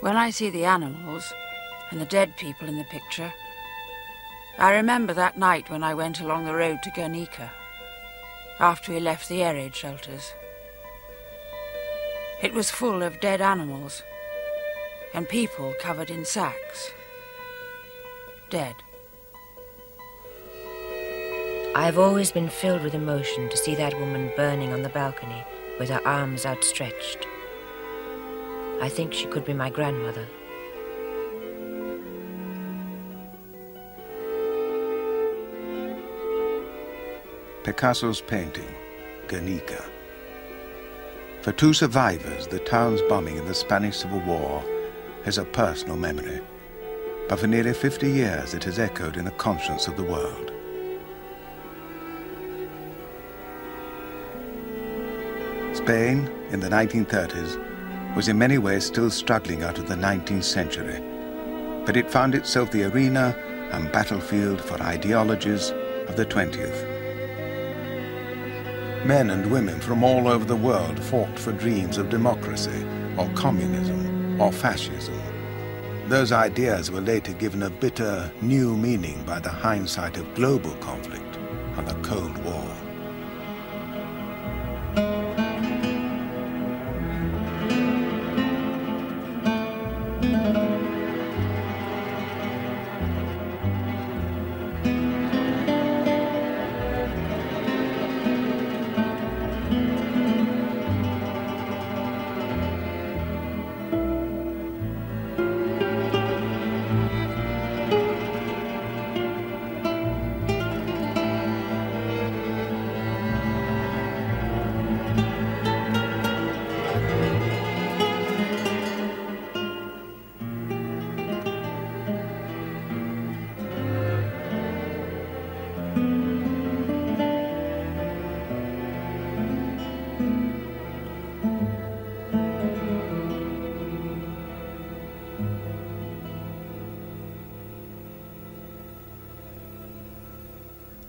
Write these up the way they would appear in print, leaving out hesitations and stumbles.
When I see the animals and the dead people in the picture, I remember that night when I went along the road to Guernica, after we left the air raid shelters. It was full of dead animals and people covered in sacks. Dead. I've always been filled with emotion to see that woman burning on the balcony with her arms outstretched. I think she could be my grandmother. Picasso's painting, Guernica. For two survivors, the town's bombing in the Spanish Civil War is a personal memory, but for nearly 50 years it has echoed in the conscience of the world. Spain, in the 1930s, was in many ways still struggling out of the 19th century, but it found itself the arena and battlefield for ideologies of the 20th. Men and women from all over the world fought for dreams of democracy, or communism, or fascism. Those ideas were later given a bitter, new meaning by the hindsight of global conflict and the Cold War.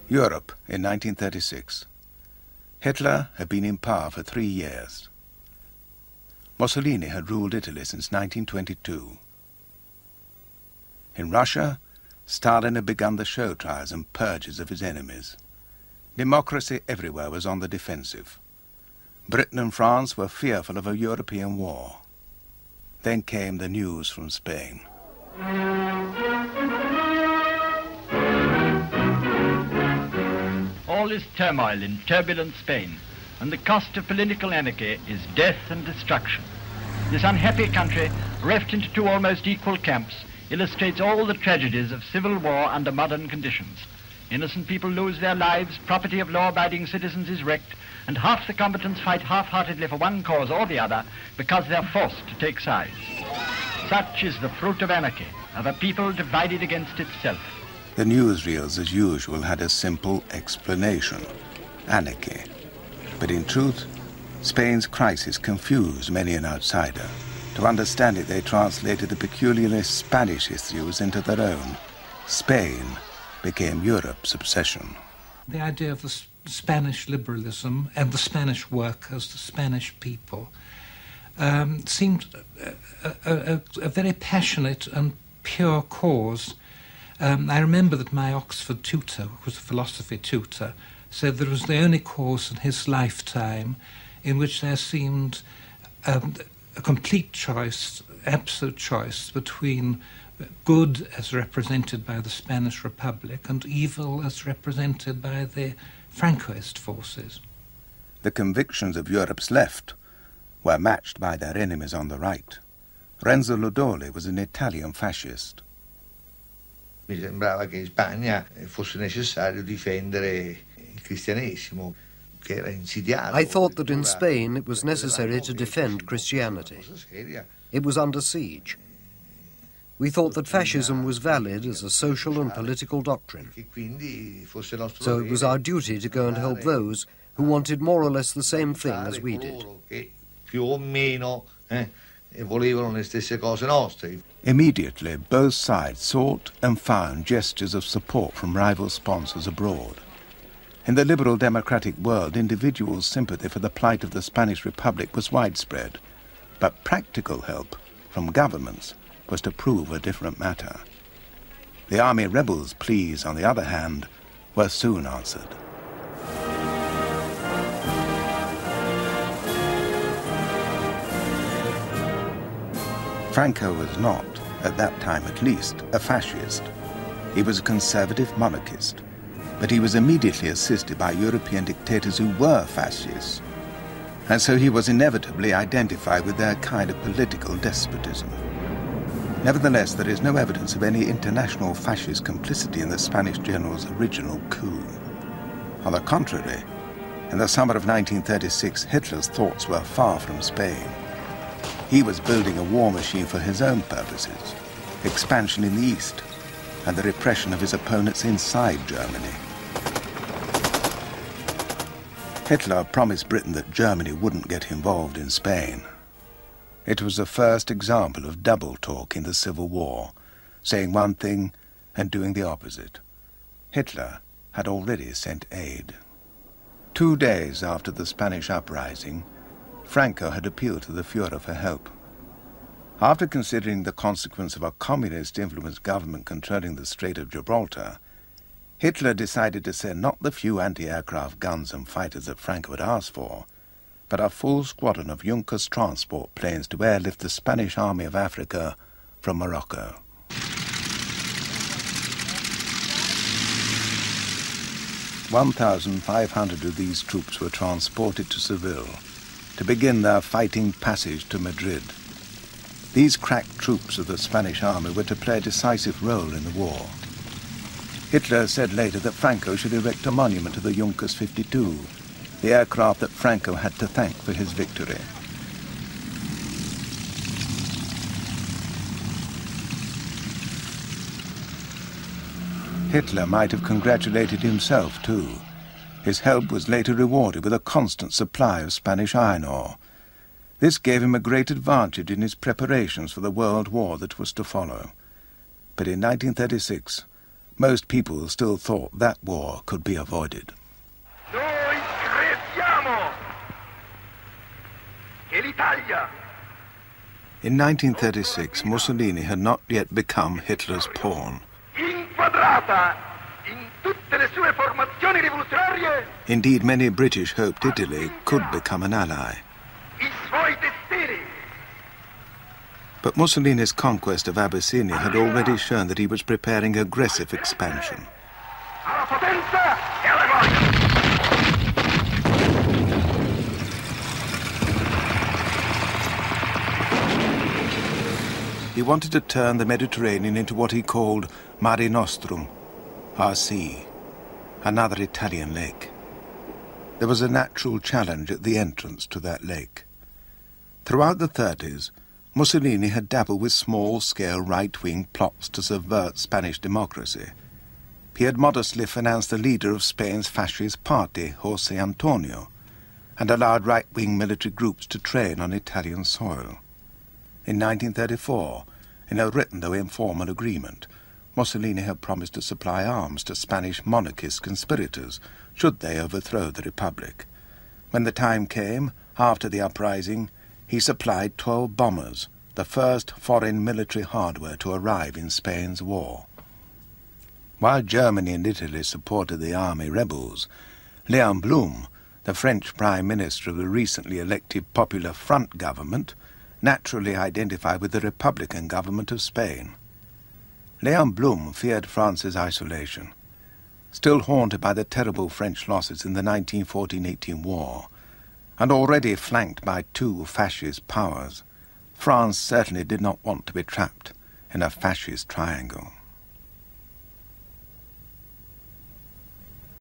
Europe in 1936. Hitler had been in power for 3 years. Mussolini had ruled Italy since 1922. In Russia, Stalin had begun the show trials and purges of his enemies. Democracy everywhere was on the defensive. Britain and France were fearful of a European war. Then came the news from Spain. All is turmoil in turbulent Spain, and the cost of political anarchy is death and destruction. This unhappy country, reft into two almost equal camps, illustrates all the tragedies of civil war under modern conditions. Innocent people lose their lives, property of law-abiding citizens is wrecked, and half the combatants fight half-heartedly for one cause or the other because they're forced to take sides. Such is the fruit of anarchy, of a people divided against itself. The newsreels, as usual, had a simple explanation: anarchy. But in truth, Spain's crisis confused many an outsider. To understand it, they translated the peculiarly Spanish issues into their own. Spain became Europe's obsession. The idea of the Spanish liberalism and the Spanish workers, the Spanish people, seemed a very passionate and pure cause. I remember that my Oxford tutor, who was a philosophy tutor, said that it was the only course in his lifetime in which there seemed a complete choice, absolute choice, between good as represented by the Spanish Republic and evil as represented by the Francoist forces. The convictions of Europe's left were matched by their enemies on the right. Renzo Lodoli was an Italian fascist. Mi sembrava che in Spagna fosse necessario difendere il cristianesimo, che era insidiato. I thought that in Spain it was necessary to defend Christianity. It was under siege. We thought that fascism was valid as a social and political doctrine. So it was our duty to go and help those who wanted more or less the same thing as we did. Immediately, both sides sought and found gestures of support from rival sponsors abroad. In the liberal democratic world, individual sympathy for the plight of the Spanish Republic was widespread, but practical help from governments was to prove a different matter. The army rebels' pleas, on the other hand, were soon answered. Franco was not, at that time at least, a fascist. He was a conservative monarchist, but he was immediately assisted by European dictators who were fascists, and so he was inevitably identified with their kind of political despotism. Nevertheless, there is no evidence of any international fascist complicity in the Spanish general's original coup. On the contrary, in the summer of 1936, Hitler's thoughts were far from Spain. He was building a war machine for his own purposes, expansion in the east, and the repression of his opponents inside Germany. Hitler promised Britain that Germany wouldn't get involved in Spain. It was the first example of double talk in the Civil War, saying one thing and doing the opposite. Hitler had already sent aid. 2 days after the Spanish uprising, Franco had appealed to the Führer for help. After considering the consequence of a communist-influenced government controlling the Strait of Gibraltar, Hitler decided to send not the few anti-aircraft guns and fighters that Franco had asked for, but a full squadron of Junkers transport planes to airlift the Spanish Army of Africa from Morocco. "1,500 of these troops were transported to Seville to begin their fighting passage to Madrid. These crack troops of the Spanish army were to play a decisive role in the war. Hitler said later that Franco should erect a monument to the Junkers 52, the aircraft that Franco had to thank for his victory. Hitler might have congratulated himself too. His help was later rewarded with a constant supply of Spanish iron ore. This gave him a great advantage in his preparations for the World War that was to follow. But in 1936, most people still thought that war could be avoided. Noi crediamo che l'Italia. In 1936, Mussolini had not yet become Hitler's pawn. Inquadrata in tutte le sue formazioni rivoluzionarie. Indeed, many British hoped Italy could become an ally. I suoi destini. But Mussolini's conquest of Abyssinia had already shown that he was preparing aggressive expansion. Alla potenza e alla gloria. He wanted to turn the Mediterranean into what he called Mare Nostrum, our sea, another Italian lake. There was a natural challenge at the entrance to that lake. Throughout the 30s, Mussolini had dabbled with small-scale right-wing plots to subvert Spanish democracy. He had modestly financed the leader of Spain's fascist party, José Antonio, and allowed right-wing military groups to train on Italian soil. In 1934, in a written though informal agreement, Mussolini had promised to supply arms to Spanish monarchist conspirators should they overthrow the Republic. When the time came, after the uprising, he supplied 12 bombers, the first foreign military hardware to arrive in Spain's war. While Germany and Italy supported the army rebels, Léon Blum, the French Prime Minister of the recently elected Popular Front government, naturally identified with the Republican government of Spain. Léon Blum feared France's isolation. Still haunted by the terrible French losses in the 1914-18 war, and already flanked by 2 fascist powers, France certainly did not want to be trapped in a fascist triangle.